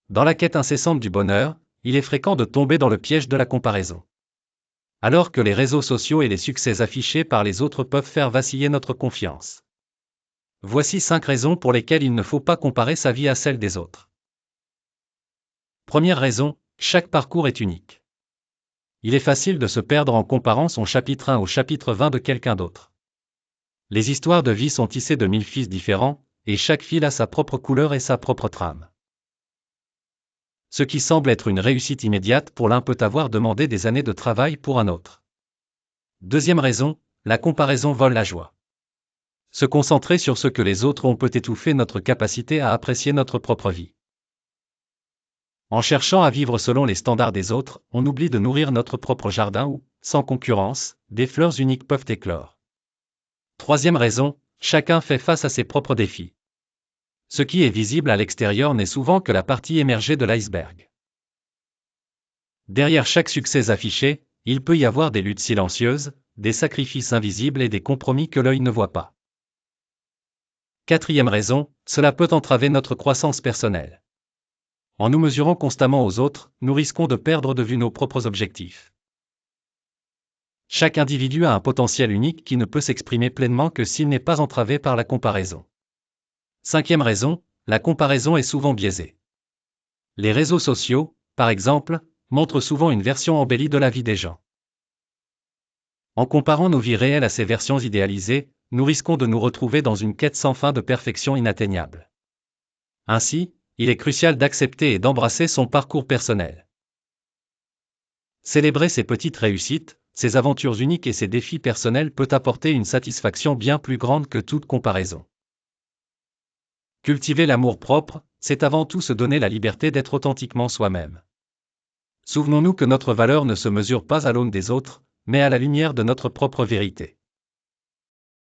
Dans la quête incessante du bonheur, il est fréquent de tomber dans le piège de la comparaison. Alors que les réseaux sociaux et les succès affichés par les autres peuvent faire vaciller notre confiance. Voici 5 raisons pour lesquelles il ne faut pas comparer sa vie à celle des autres. Première raison, chaque parcours est unique. Il est facile de se perdre en comparant son chapitre 1 au chapitre 20 de quelqu'un d'autre. Les histoires de vie sont tissées de 1000 fils différents, et chaque fil a sa propre couleur et sa propre trame. Ce qui semble être une réussite immédiate pour l'un peut avoir demandé des années de travail pour un autre. Deuxième raison, la comparaison vole la joie. Se concentrer sur ce que les autres ont peut étouffer notre capacité à apprécier notre propre vie. En cherchant à vivre selon les standards des autres, on oublie de nourrir notre propre jardin où, sans concurrence, des fleurs uniques peuvent éclore. Troisième raison, chacun fait face à ses propres défis. Ce qui est visible à l'extérieur n'est souvent que la partie émergée de l'iceberg. Derrière chaque succès affiché, il peut y avoir des luttes silencieuses, des sacrifices invisibles et des compromis que l'œil ne voit pas. Quatrième raison, cela peut entraver notre croissance personnelle. En nous mesurant constamment aux autres, nous risquons de perdre de vue nos propres objectifs. Chaque individu a un potentiel unique qui ne peut s'exprimer pleinement que s'il n'est pas entravé par la comparaison. Cinquième raison, la comparaison est souvent biaisée. Les réseaux sociaux, par exemple, montrent souvent une version embellie de la vie des gens. En comparant nos vies réelles à ces versions idéalisées, nous risquons de nous retrouver dans une quête sans fin de perfection inatteignable. Ainsi, il est crucial d'accepter et d'embrasser son parcours personnel. Célébrer ses petites réussites, ses aventures uniques et ses défis personnels peut apporter une satisfaction bien plus grande que toute comparaison. Cultiver l'amour-propre, c'est avant tout se donner la liberté d'être authentiquement soi-même. Souvenons-nous que notre valeur ne se mesure pas à l'aune des autres, mais à la lumière de notre propre vérité.